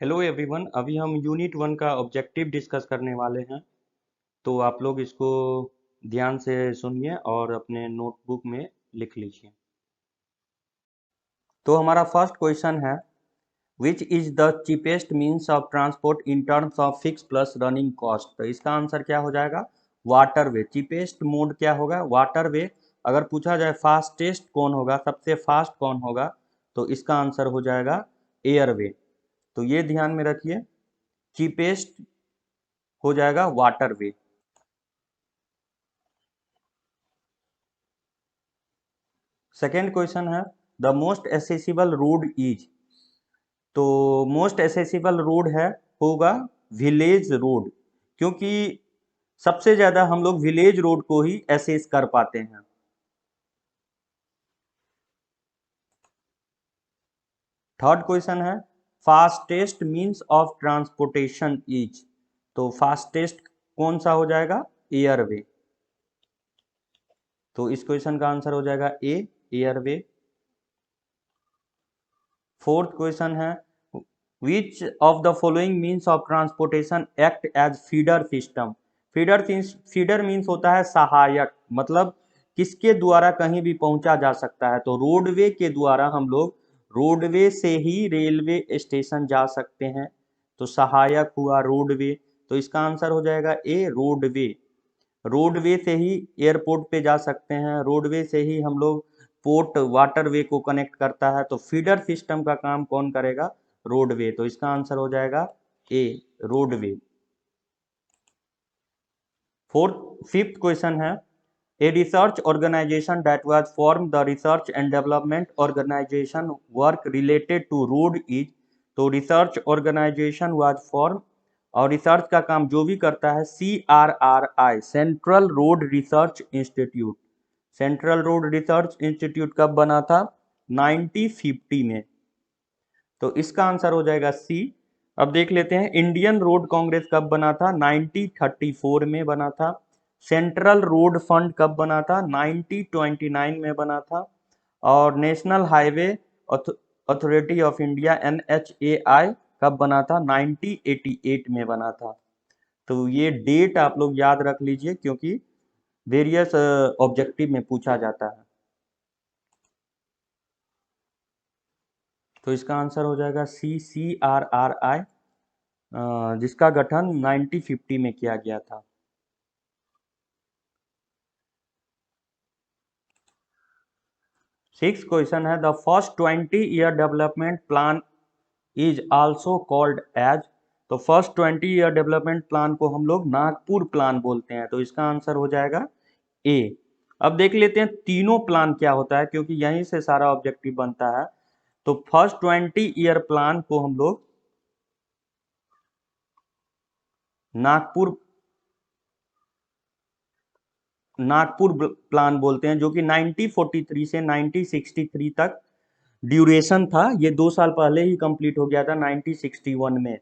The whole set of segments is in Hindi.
Hello everyone. अभी हम यूनिट 1 का ऑब्जेक्टिव डिस्कस करने वाले हैं। तो आप लोग इसको ध्यान से सुनिए और अपने नोटबुक में लिख लीजिए। तो हमारा फर्स्ट क्वेश्चन है, which is the cheapest means of transport in terms of fix plus running cost. तो इसका आंसर क्या हो जाएगा? वाटरवे। चीपेस्ट मोड क्या होगा? वाटरवे। अगर पूछा जाए फास्टेस्ट कौन होगा, सबसे फास्ट कौन होगा, तो इसका आंसर हो जाएगा एयरवे। तो ये ध्यान में रखिए, चीपेस्ट हो जाएगा वाटरवे। सेकेंड क्वेश्चन है, the most accessible road is. तो मोस्ट एसेसिबल रोड है होगा विलेज रोड, क्योंकि सबसे ज्यादा हम लोग विलेज रोड को ही एसेस कर पाते हैं। थर्ड क्वेश्चन है, fastest means of transportation is. तो फास्टेस्ट कौन सा हो जाएगा? एयरवे। तो इस क्वेश्चन का आंसर हो जाएगा ए, एयरवे। फोर्थ क्वेश्चन है, which of the following means of transportation act as feeder system. Feeder means होता है सहायक, मतलब किसके द्वारा कहीं भी पहुंचा जा सकता है। तो रोडवे के द्वारा हम लोग रोडवे से ही रेलवे स्टेशन जा सकते हैं। तो सहायक हुआ रोडवे। तो इसका आंसर हो जाएगा ए, रोडवे। रोडवे से ही एयरपोर्ट पे जा सकते हैं, रोडवे से ही हम लोग पोर्ट वाटरवे को कनेक्ट करता है। तो फीडर सिस्टम का काम कौन करेगा? रोडवे। तो इसका आंसर हो जाएगा A, roadway. Fourth fifth question है, a research organisation that was form the research and development organisation work related to road is. तो रिसर्च ऑर्गेनाइजेशन वाज फॉर्म, और रिसर्च का काम जो भी करता है CRRI, central road research institute. Central road research institute कब बना था? 1950 में। तो इसका आंसर हो जाएगा सी। अब देख लेते हैं, इंडियन रोड कांग्रेस कब बना था? 1934 में बना था। सेंट्रल रोड फंड कब बना था? 1929 में बना था। और national highway authority of India NHAI कब बना था? 1988 में बना था। तो ये डेट आप लोग याद रख लीजिए, क्योंकि वेरियस ऑब्जेक्टिव में पूछा जाता है। तो इसका आंसर हो जाएगा सी, CRRI, जिसका गठन 1950 में किया गया था। सिक्स क्वेश्चन है, the first 20 year development plan is also called as. तो फर्स्ट 20 ईयर डेवलपमेंट प्लान को हम लोग नागपुर प्लान बोलते हैं। तो इसका आंसर हो जाएगा ए। अब देख लेते हैं तीनों प्लान क्या होता है, क्योंकि यहीं से सारा ऑब्जेक्टिव बनता है। तो फर्स्ट 20 ईयर प्लान को हम लोग नागपुर नागपुर प्लान बोलते हैं, जो कि 1943 से 1963 तक ड्यूरेशन था। ये 2 साल पहले ही कंप्लीट हो गया था 1961 में।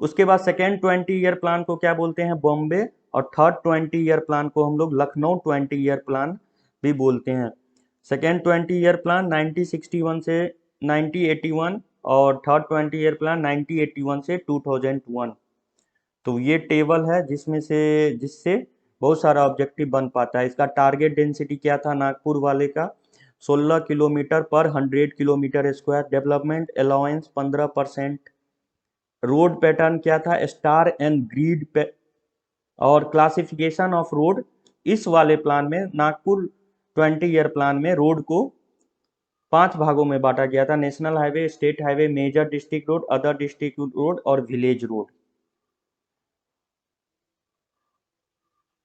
उसके बाद सेकेंड 20 ईयर प्लान को क्या बोलते हैं? बॉम्बे। और थर्ड 20 ईयर प्लान को हम लोग लखनऊ 20 ईयर प्लान भी बोलते हैं। सेकेंड 20 ईयर प्लान 1961 से 1981, और थर्ड 20 ईयर प्लान 1981 से 2001। तो ये टेबल है जिससे बहुत सारा ऑब्जेक्टिव बन पाता है। इसका टारगेट डेंसिटी क्या था नागपुर वाले का? 16 किलोमीटर पर 100 kilometre square. Development allowance 15%। Road pattern क्या था? स्टार एंड ग्रिड पे। और क्लासिफिकेशन ऑफ रोड, इस वाले प्लान में नागपुर 20 ईयर प्लान में रोड को 5 भागों में बांटा गया था: national highway, state highway, major district road, other district road और विलेज रोड।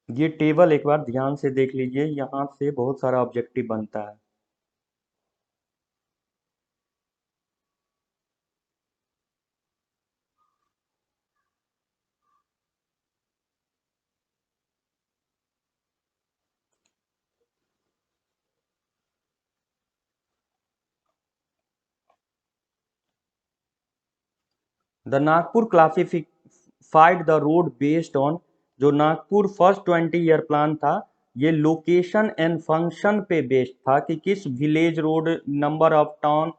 ये टेबल एक बार ध्यान से देख लीजिए, यहाँ से बहुत सारा ऑब्जेक्टिव बनता है। The Nagpur classified the road based on. जो नागपुर फर्स्ट 20 ईयर प्लान था, ये लोकेशन एंड फंक्शन पे बेस्ड था, कि किस village road, number of town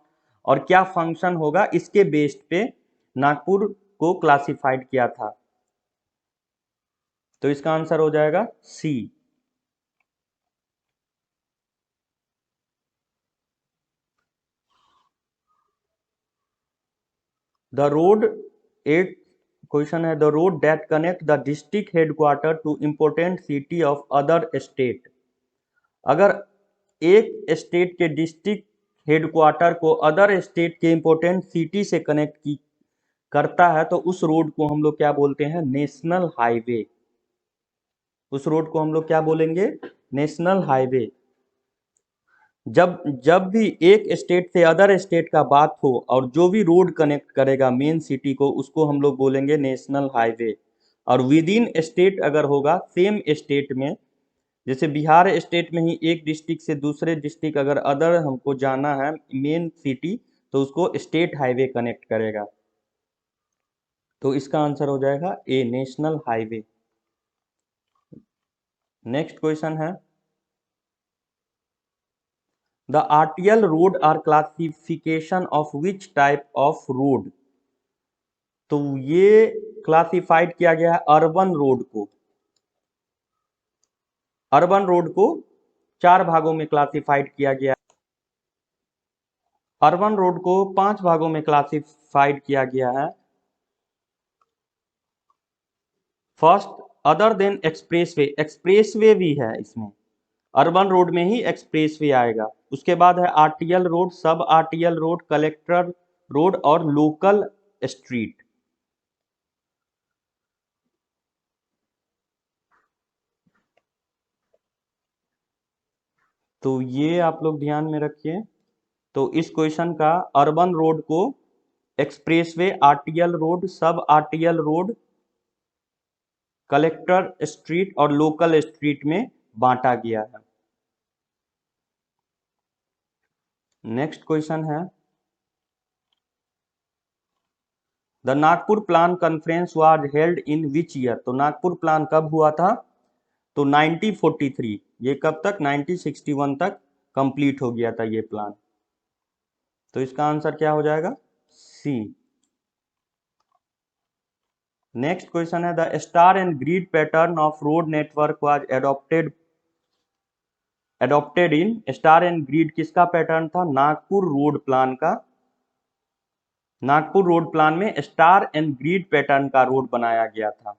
और क्या फंक्शन होगा, इसके बेस्ड पे नागपुर को क्लासिफाइड किया था? तो इसका आंसर हो जाएगा C. The road, eight question है, the road that connect the district headquarter to important city of other state. अगर एक स्टेट के डिस्ट्रिक्ट हेडक्वार्टर को अदर स्टेट के इंपोर्टेंट सिटी से कनेक्ट की करता है तो उस रोड को हम लोग क्या बोलते हैं? National highway. उस रोड को हम लोग क्या बोलेंगे? National highway. जब जब भी एक स्टेट से अदर स्टेट का बात हो और जो भी रोड कनेक्ट करेगा मेन सिटी को, उसको हम लोग बोलेंगे नेशनल हाईवे। और विद इन स्टेट अगर होगा सेम स्टेट में, जैसे बिहार स्टेट में ही एक डिस्ट्रिक्ट से दूसरे डिस्ट्रिक्ट अगर अदर हमको जाना है मेन सिटी, तो उसको स्टेट हाईवे कनेक्ट करेगा। तो इसका आंसर हो जाएगा A, national highway. Next question है, the RTL road are classification of which type of road? तो ये क्लासिफाइड किया गया है अर्बन रोड को। अर्बन रोड को 4 भागों में क्लासिफाइड किया गया। अर्बन रोड को 5 भागों में क्लासिफाइड किया गया है। First, other than expressway. Expressway भी है इसमें, अर्बन रोड में ही एक्सप्रेसवे आएगा। उसके बाद है arterial road, sub arterial road, collector road और लोकल स्ट्रीट। तो ये आप लोग ध्यान में रखिए। तो इस क्वेश्चन का अर्बन रोड को expressway, RTL road, sub arterial road, collector street और लोकल स्ट्रीट में बांटा गया है। नेक्स्ट क्वेश्चन है, the Nagpur plan conference was held in which year? तो नागपुर प्लान कब हुआ था? तो 1943। ये कब तक? 1961 तक कंप्लीट हो गया था ये प्लान। तो इसका आंसर क्या हो जाएगा? सी। नेक्स्ट क्वेश्चन है, the star and grid pattern of road network was adopted in. Star and grid किसका पैटर्न था? नागपुर रोड प्लान का। नागपुर रोड प्लान में स्टार एंड ग्रिड पैटर्न का रोड बनाया गया था।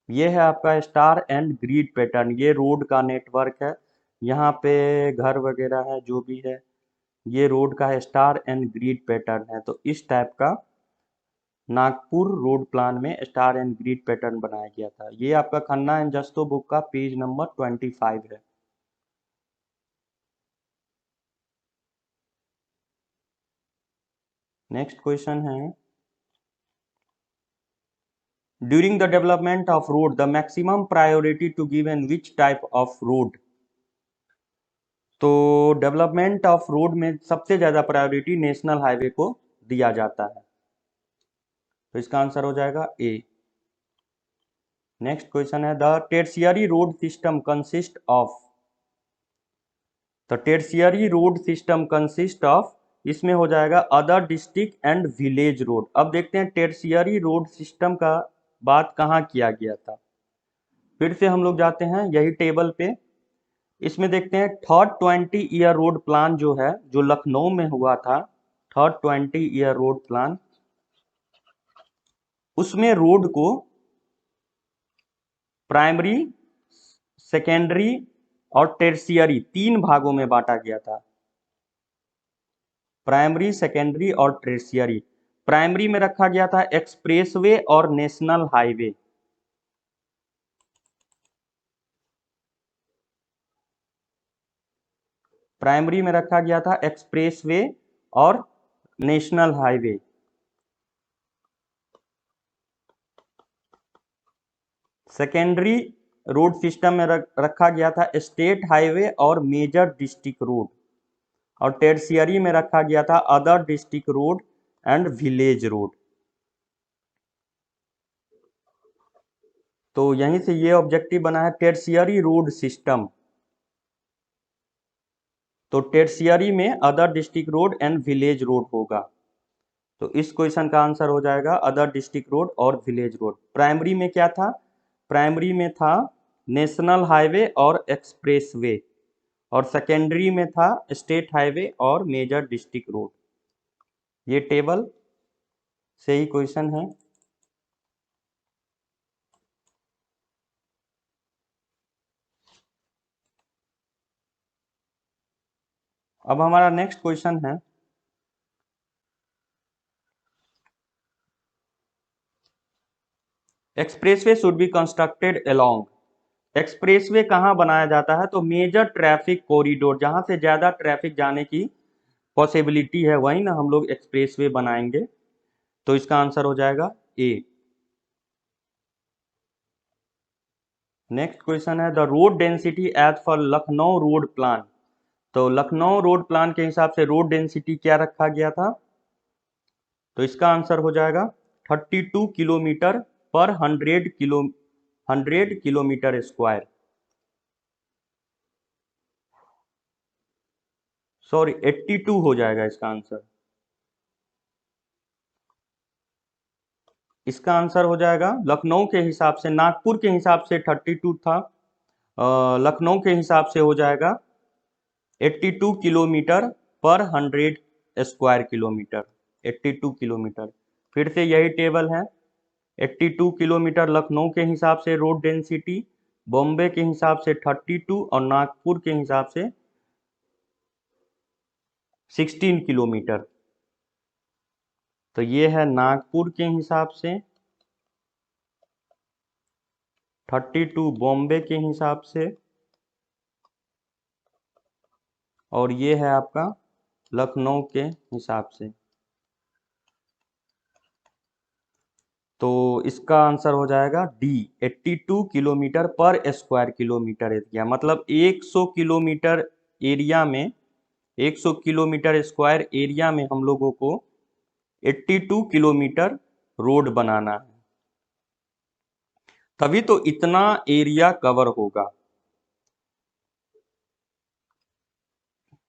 ये है आपका स्टार एंड ग्रिड पैटर्न, ये रोड का नेटवर्क है। यहाँ पे घर वगैरह है जो भी है, ये रोड का स्टार एंड ग्रिड पैटर्न है। तो इस टाइप का नागपुर रोड प्लान में स्टार एंड ग्रिड पैटर्न बनाया गया था। ये आपका खन्ना एंड जस्तो बुक का पेज नंबर 25 है। नेक्स्ट क्वेश्चन है, during the development of road the maximum priority to given which type of road? तो डेवलपमेंट ऑफ रोड में सबसे ज्यादा प्रायोरिटी नेशनल हाईवे को दिया जाता है। तो इसका आंसर हो जाएगा ए। नेक्स्ट क्वेश्चन है, the tertiary road system consist of. तो tertiary road system consist of, इसमें हो जाएगा other district and village road. अब देखते हैं टर्शियरी रोड सिस्टम का बात कहाँ किया गया था। फिर से हम लोग जाते हैं यही टेबल पे। इसमें देखते हैं थर्ड 20 ईयर रोड प्लान जो है, जो लखनऊ में हुआ था, थर्ड 20 ईयर रोड प्लान, उसमें रोड को प्राइमरी, सेकेंडरी और टर्शियरी 3 भागों में बांटा गया था। प्राइमरी, सेकेंडरी और टर्शियरी। प्राइमरी में रखा गया था एक्सप्रेसवे और नेशनल हाईवे। प्राइमरी में रखा गया था एक्सप्रेसवे और national highway. Secondary road system में रखा गया था स्टेट हाईवे और मेजर डिस्ट्रिक्ट रोड। और टर्शियरी में रखा गया था other district road and village road. तो यहीं से ये ऑब्जेक्टिव बना है टर्शियरी रोड सिस्टम। तो टेर्सियरी में other district road and village road होगा। तो इस क्वेश्चन का आंसर हो जाएगा अदर डिस्ट्रिक्ट रोड और विलेज रोड। प्राइमरी में क्या था? प्राइमरी में था नेशनल हाईवे और एक्सप्रेसवे, और सेकेंडरी में था स्टेट हाईवे और मेजर डिस्ट्रिक्ट रोड। ये टेबल से ही क्वेश्चन है। अब हमारा नेक्स्ट क्वेश्चन है, expressway should be constructed along. Expressway कहाँ बनाया जाता है? तो मेजर ट्रैफिक कॉरिडोर, जहां से ज्यादा ट्रैफिक जाने की पॉसिबिलिटी है वहीं ना हम लोग एक्सप्रेसवे बनाएंगे। तो इसका आंसर हो जाएगा ए। नेक्स्ट क्वेश्चन है the road density as for Lucknow road plan. तो लखनऊ रोड प्लान के हिसाब से रोड डेंसिटी क्या रखा गया था? तो इसका आंसर हो जाएगा 32 किलोमीटर पर 100 किलोमीटर स्क्वायर। सॉरी 82 हो जाएगा इसका आंसर। इसका आंसर हो जाएगा लखनऊ के हिसाब से, नागपुर के हिसाब से 32 था, लखनऊ के हिसाब से हो जाएगा 82 किलोमीटर पर 100 स्क्वायर किलोमीटर। 82 किलोमीटर, फिर से यही टेबल है। 82 किलोमीटर लखनऊ के हिसाब से रोड डेंसिटी, बॉम्बे के हिसाब से 32 और नागपुर के हिसाब से 16 किलोमीटर। तो ये है नागपुर के हिसाब से, 32 बॉम्बे के हिसाब से, और ये है आपका लखनऊ के हिसाब से। तो इसका आंसर हो जाएगा डी, 82 किलोमीटर पर स्क्वायर किलोमीटर एरिया। मतलब 100 किलोमीटर एरिया में, 100 किलोमीटर स्क्वायर एरिया में हम लोगों को 82 किलोमीटर रोड बनाना है, तभी तो इतना एरिया कवर होगा।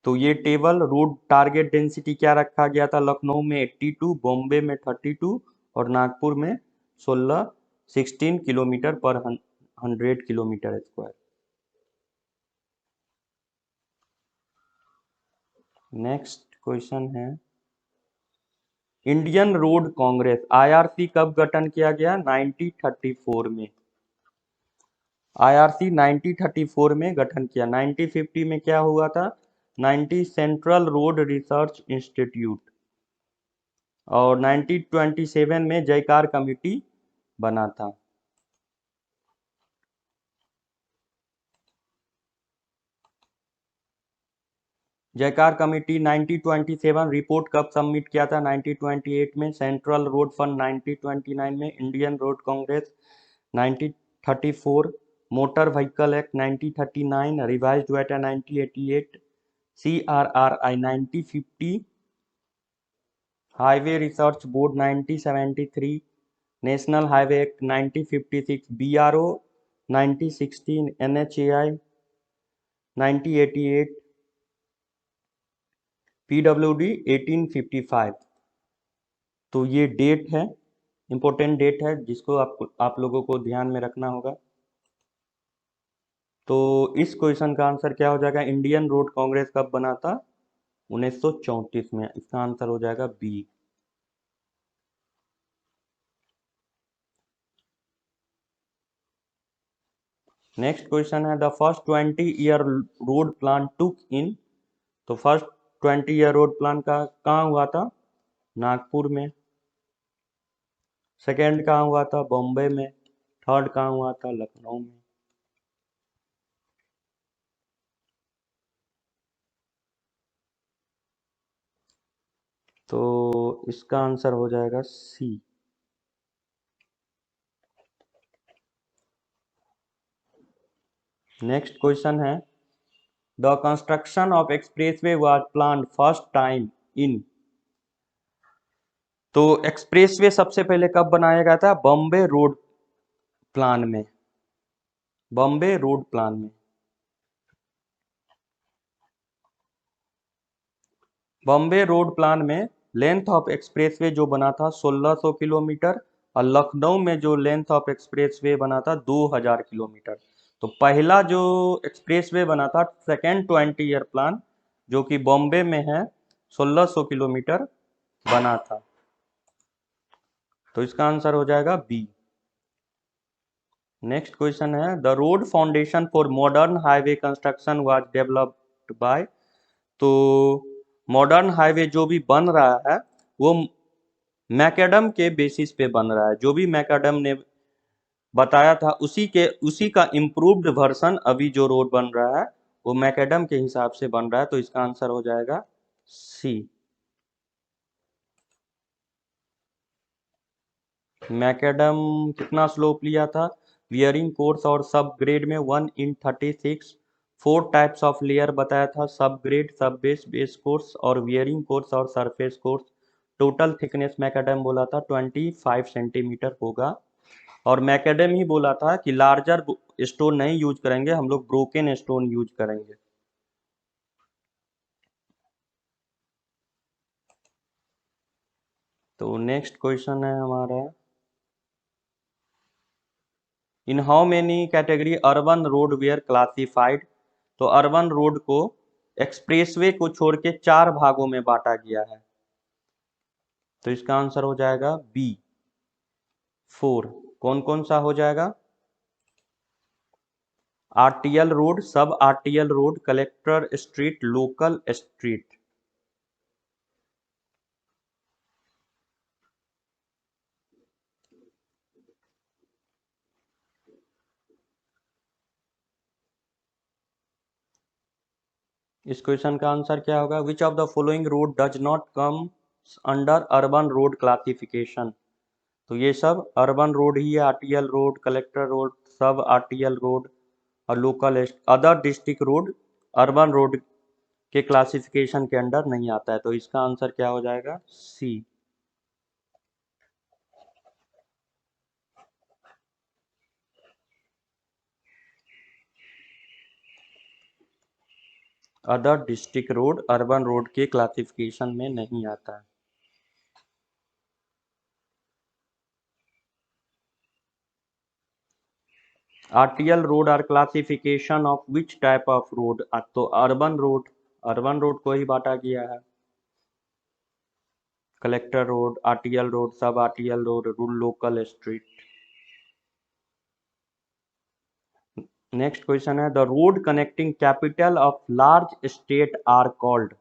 तो ये टेबल, रोड टारगेट डेंसिटी क्या रखा गया था? लखनऊ में 82, बॉम्बे में 32 और नागपुर में 16 किलोमीटर पर 100 किलोमीटर स्क्वायर। नेक्स्ट क्वेश्चन है, इंडियन रोड कांग्रेस आईआरसी कब गठन किया गया? 1934 में। आईआरसी 1934 में गठन किया। 1950 में क्या हुआ था? 90 सेंट्रल रोड रिसर्च इंस्टीट्यूट, और 1927 में जयकार कमेटी बना था। जयकार कमेटी 1927 रिपोर्ट कब सबमिट किया था? 1928 में। सेंट्रल रोड फंड 1929 में। Indian road Congress 1934, motor vehicle act 1939, revised data 1988, CRRI 1950, highway research board 1973, national highway act 1956, BRO 1916, NHAI 1988, PWD 1855। तो ये डेट है, इंपॉर्टेंट डेट है, जिसको आप लोगों को ध्यान में रखना होगा। तो इस क्वेश्चन का आंसर क्या हो जाएगा? इंडियन रोड कांग्रेस कब बना था? 1934 में। इसका आंसर हो जाएगा बी। नेक्स्ट क्वेश्चन है the first 20 year road plan took in. तो फर्स्ट 20 ईयर रोड प्लान का कहाँ हुआ था? नागपुर में। सेकेंड कहाँ हुआ था? बॉम्बे में। थर्ड कहाँ हुआ था? लखनऊ में। तो इसका आंसर हो जाएगा सी। नेक्स्ट क्वेश्चन है the construction of expressway was planned first time in. तो एक्सप्रेसवे सबसे पहले कब बनाया गया था? बॉम्बे रोड प्लान में। बॉम्बे रोड प्लान में। बॉम्बे रोड प्लान में लेंथ ऑफ एक्सप्रेसवे जो बना था 1600 किलोमीटर, और लखनऊ में जो लेंथ ऑफ एक्सप्रेसवे बना था 2000 किलोमीटर। तो पहला जो एक्सप्रेसवे बना था सेकेंड 20 ईयर प्लान, जो कि बॉम्बे में है, 1600 किलोमीटर बना था। तो इसका आंसर हो जाएगा बी। नेक्स्ट क्वेश्चन है, the road foundation for modern highway construction was developed by. तो मॉडर्न हाईवे जो भी बन रहा है वो मैकडम के बेसिस पे बन रहा है। जो भी मैकडम ने बताया था उसी का इम्प्रूव्ड वर्जन अभी जो रोड बन रहा है वो मैकडम के हिसाब से बन रहा है। तो इसका आंसर हो जाएगा सी। मैकडम कितना स्लोप लिया था? वियरिंग कोर्स और सब ग्रेड में 1/36। 4 टाइप्स ऑफ लेयर बताया था, सब ग्रेड, सब बेस, बेस कोर्स और वियरिंग कोर्स और surface course. Total thickness McAdam बोला था 25 सेंटीमीटर होगा। और मैकडम ही बोला था कि लार्जर स्टोन नहीं यूज करेंगे, हम लोग ब्रोकन स्टोन यूज करेंगे। तो नेक्स्ट क्वेश्चन है हमारा, in how many category urban road were classified. तो अर्बन रोड को एक्सप्रेसवे को छोड़ के 4 भागों में बांटा गया है। तो इसका आंसर हो जाएगा बी 4। कौन कौन सा हो जाएगा? Arterial road, sub arterial road, collector street, local street. इस क्वेश्चन का आंसर क्या होगा? Which of the following road does not come under urban road classification. तो ये सब अर्बन रोड ही है, arterial road, collector road, sub arterial road और local other district road urban road के क्लासिफिकेशन के अंडर नहीं आता है। तो इसका आंसर क्या हो जाएगा? C. Other district road urban road के क्लासिफिकेशन में नहीं आता है। Arterial road are classification of which type of road. तो अर्बन रोड को ही बांटा गया है। Collector road, arterial road, sub arterial road, rule local street. Next question है, the road connecting capital of large state are called.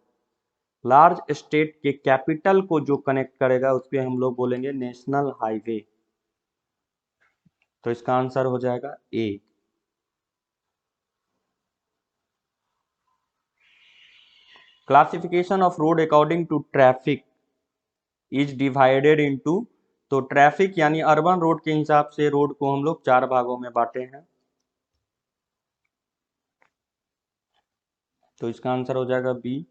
Large state के कैपिटल को जो कनेक्ट करेगा उस पर हम लोग बोलेंगे नेशनल हाईवे। तो इसका आंसर हो जाएगा A. Classification of road according to traffic is divided into. तो ट्रैफिक यानी अर्बन रोड के हिसाब से रोड को हम लोग 4 भागों में बांटे हैं। तो इसका आंसर हो जाएगा बी।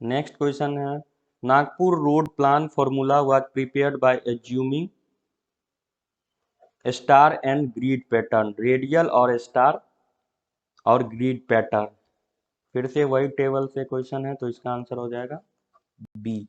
नेक्स्ट क्वेश्चन है, Nagpur road plan formula was prepared by assuming star and grid pattern. Radial और स्टार और ग्रिड पैटर्न। फिर से वही टेबल से क्वेश्चन है, तो इसका आंसर हो जाएगा बी।